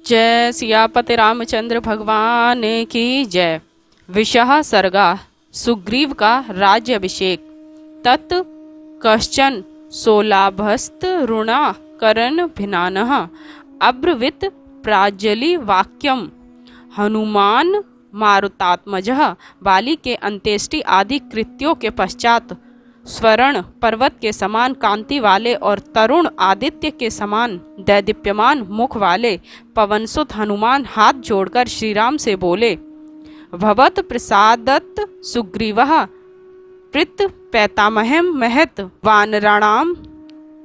जय सियापति रामचंद्र भगवान की जय। विषह सर्गा सुग्रीव का राज्य अभिषेक। तत् कश्चन सोलाभस्त ऋणा करण भिनानः अब्रवीत प्राजलि वाक्यम। हनुमान मारुतात्मजः बाली के अंत्येष्टि आदि कृत्यों के पश्चात स्वर्ण पर्वत के समान कांति वाले और तरुण आदित्य के समान दैदीप्यमान मुख वाले पवनसुत हनुमान हाथ जोड़कर श्री राम से बोले, भवत प्रसादत सुग्रीवः प्रीत पैतामहम महत वानराणाम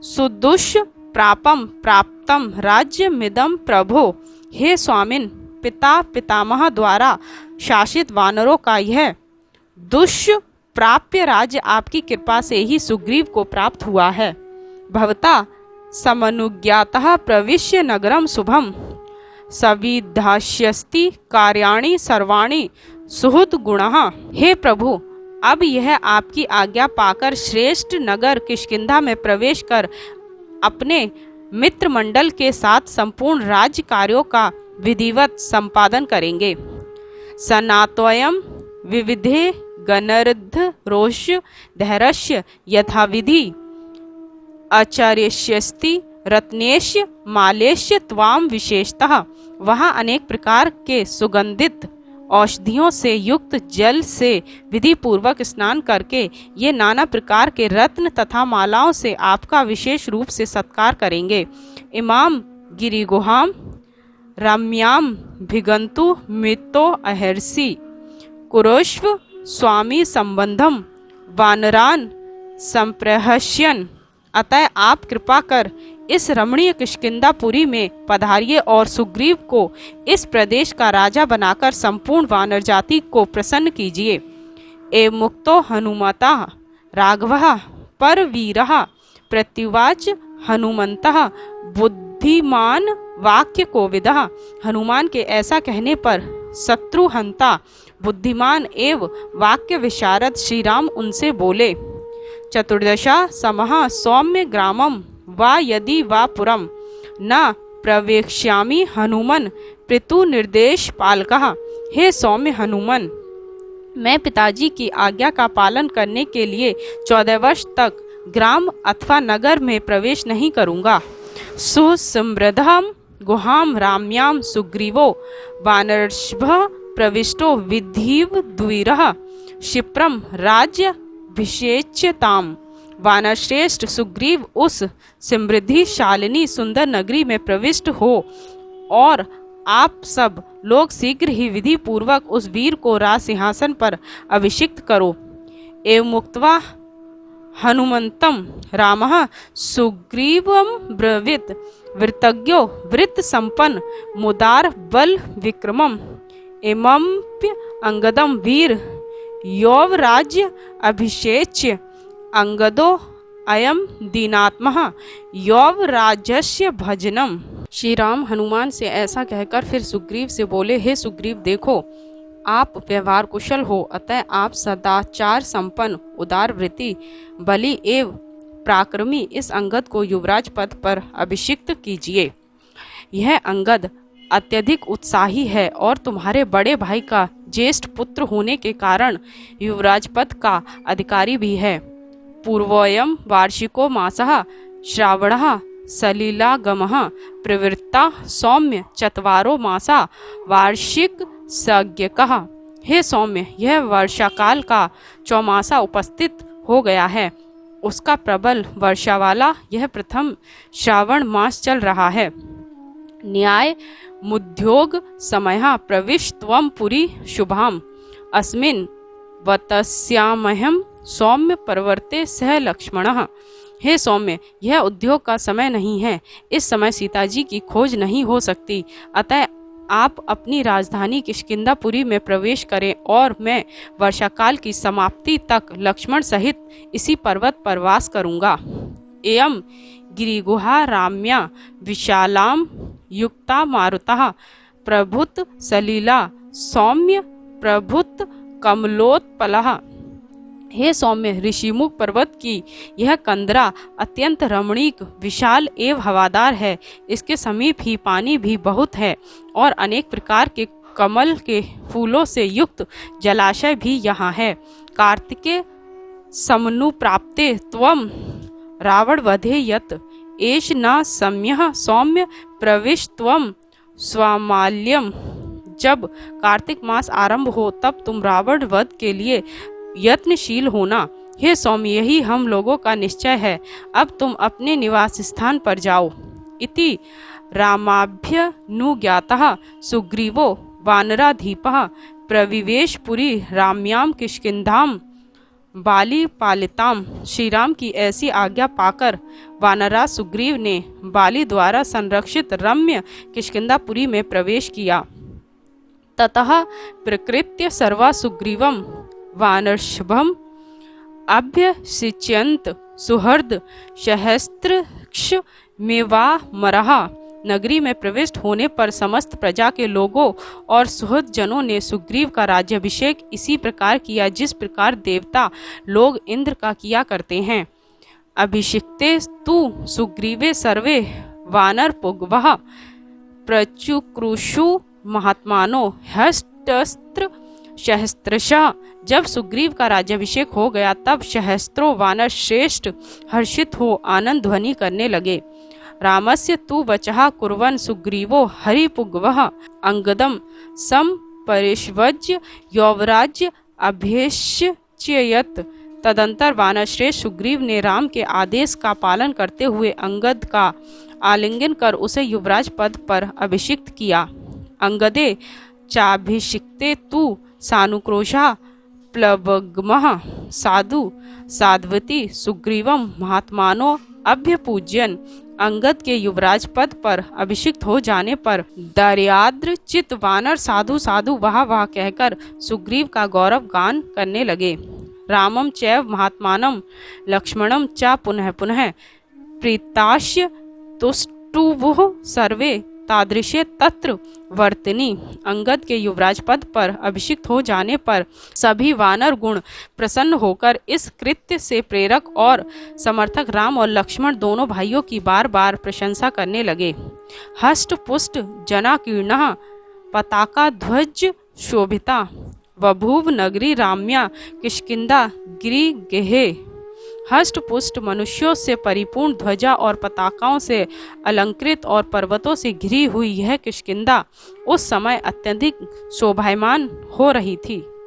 सुदुष्प्रापम प्राप्तम राज्यमिदं प्रभो। हे स्वामिन, पिता पितामह द्वारा शासित वानरों का यह दुष्प्राप्य राज्य आपकी कृपा से ही सुग्रीव को प्राप्त हुआ है। भवता समनुज्ञातः प्रविश्य नगरम शुभम सविधास्यस्ति कार्याणि सर्वाणि सुहृद गुणः। हे प्रभु, अब यह आपकी आज्ञा पाकर श्रेष्ठ नगर किष्किंधा में प्रवेश कर अपने मित्र मंडल के साथ संपूर्ण राज्य कार्यों का विधिवत संपादन करेंगे। सनातोयम विविधे गणर्ध रोष्य धैर्यस्य यथाविधि आचार्यस्ति रत्नेश्य मालेश्य त्वाम विशेषतः। वहाँ अनेक प्रकार के सुगंधित औषधियों से युक्त जल से विधि पूर्वक स्नान करके ये नाना प्रकार के रत्न तथा मालाओं से आपका विशेष रूप से सत्कार करेंगे। इमाम गिरिगुहाम रम्याम भिगंतु मितो अहर्षि कुरुष्व स्वामी संबंधम वानरान संप्रहस्यन। अतः आप कृपा कर इस रमणीय किष्किंधापुरी में पधारिए और सुग्रीव को इस प्रदेश का राजा बनाकर संपूर्ण वानर जाति को प्रसन्न कीजिए। एवं मुक्तो हनुमता राघवः परवीरः प्रत्युवाच हनुमन्तः बुद्धिमान वाक्य कोविदः। हनुमान के ऐसा कहने पर शत्रुहंता बुद्धिमान एवं वाक्य विशारद श्री राम उनसे बोले, चतुर्दशा समः सौम्य ग्रामम वा यदि वा पुरम न प्रवेक्ष्यामि हनुमन पितु निर्देश पालकः। हे सौम्य हनुमन, मैं पिताजी की आज्ञा का पालन करने के लिए 14 वर्ष तक ग्राम अथवा नगर में प्रवेश नहीं करूंगा। सुसमृद्धम गुहाम राम्याम सुग्रीवो वानरर्षभ प्रविष्टो विधिव द्विरः क्षिप्रम राज्य भिषेच्यताम। वानर श्रेष्ठ सुग्रीव उस समृद्धिशालिनी सुंदर नगरी में प्रविष्ट हो और आप सब लोग शीघ्र ही विधि पूर्वक उस वीर को राज सिंहासन पर अभिषिक्त करो। एवं मुक्त्वा हनुमंतम रामः सुग्रीवम ब्रवीत वृतज्ञो वृत्त संपन्न मुदार बल विक्रमम एमप्य अंगदम वीर यौवराज्य अभिषेच्य अंगदो अयम दीनात्मः यौवराज्यस्य भजनम। श्री राम हनुमान से ऐसा कहकर फिर सुग्रीव से बोले, हे सुग्रीव, देखो आप व्यवहार कुशल हो, अतः आप सदाचार संपन्न उदार वृत्ति बलि एवं पराक्रमी इस अंगद को युवराज पद पर अभिषिक्त कीजिए। यह अंगद अत्यधिक उत्साही है और तुम्हारे बड़े भाई का ज्येष्ठ पुत्र होने के कारण युवराज पद का अधिकारी भी है। पूर्वोयम वार्षिको मासः श्रावणः सलिलागमः प्रवृत्ता सौम्य चत्वारो मासा वार्षिक सज्ञकः। हे सौम्य, यह वर्षाकाल का चौमासा उपस्थित हो गया है। उसका प्रबल वर्षा वाला यह प्रथम श्रावण मास चल रहा है। न्याय मुद्योग समयः प्रविष्टत्वं पुरी शुभाम अस्मिन् वतस्यामहं सौम्य परवर्ते सह लक्ष्मणः। हे सौम्य, यह उद्योग का समय नहीं है। इस समय सीता जी की खोज नहीं हो सकती। अतः आप अपनी राजधानी किष्किंधापुरी में प्रवेश करें और मैं वर्षाकाल की समाप्ति तक लक्ष्मण सहित इसी पर्वत पर वास करूंगा। एयं गिरिगुहा राम्या विशालाम युक्ता मारुतः प्रभुत सलीला सौम्य प्रभुत कमलोत्पलः हे सौम्य, ऋषिमुख पर्वत की यह कंदरा अत्यंत रमणीक, विशाल एवं हवादार है। इसके समीप ही पानी भी बहुत है और अनेक प्रकार के कमल के फूलों से युक्त जलाशय भी यहाँ है। कार्तिके समनुप्राप्ते त्वं रावण वधे यत् एष न सम्यः सौम्य प्रविश त्वं स्वामाल्यम। जब कार्तिक मास आरंभ हो तब तुम रावण वध के लिए यत्नशील होना। हे सौम्य, यही हम लोगों का निश्चय है। अब तुम अपने निवास स्थान पर जाओ। इति रामाभ्यनुज्ञातः सुग्रीवो वानराधीपः प्रविवेश पुरी राम्याम किष्किंधाम बाली पालिताम। श्री राम की ऐसी आज्ञा पाकर वानराज सुग्रीव ने बाली द्वारा संरक्षित रम्य किष्किंधापुरी में प्रवेश किया। ततः प्रकृत्य सर्वा सुग्रीवम वानरषभम अभ्यसिच्यन्त सुहृद सहस्त्रक्ष मेवामरहा। नगरी में प्रविष्ट होने पर समस्त प्रजा के लोगों और सुहृद जनों ने सुग्रीव का राज्याभिषेक इसी प्रकार किया जिस प्रकार देवता लोग इंद्र का किया करते हैं। अभिषिक्ते तु सुग्रीवे सर्वे वानर पुंगवः प्रचुक्रुषु महात्मानो हस्तस्त्र सहस्त्रशः। जब सुग्रीव का राज्याभिषेक हो गया तब सहस्त्रों वानर श्रेष्ठ हर्षित हो आनंद ध्वनि करने लगे। रामस्य तु वचः कुर्वन् सुग्रीवो हरिपुंगवः अंगदं संपरिष्वज्य यौवराज्य अभ्येष्ययत्। तदंतर वानरश्रेष्ठ सुग्रीव ने राम के आदेश का पालन करते हुए अंगद का आलिंगन कर उसे युवराज पद पर अभिषिक्त किया। अंगदे चाभिषिक्ते तु सानुक्रोशः प्लवगमः साधु साध्वती सुग्रीवम महात्मानो अभ्यपूजयन्। अंगद के युवराज पद पर अभिषिक्त हो जाने पर दार्याद्र चित वानर साधु साधु वाह वाह कहकर सुग्रीव का गौरव गान करने लगे। रामम चैव महात्मानं लक्ष्मणं च पुनः पुनः प्रीतास्य तुष्टुवुः सर्वे तादृशे तत्र वर्तनी। अंगद के युवराज पद पर अभिषिक्त हो जाने पर सभी वानर गुण प्रसन्न होकर इस कृत्य से प्रेरक और समर्थक राम और लक्ष्मण दोनों भाइयों की बार बार प्रशंसा करने लगे। हष्ट पुष्ट जनाकीर्णः पताका ध्वज शोभिता बभूव नगरी राम्या किष्किंधा गिरिगेहे। हष्ट पुष्ट मनुष्यों से परिपूर्ण ध्वजा और पताकाओं से अलंकृत और पर्वतों से घिरी हुई यह किष्किंधा उस समय अत्यधिक शोभायमान हो रही थी।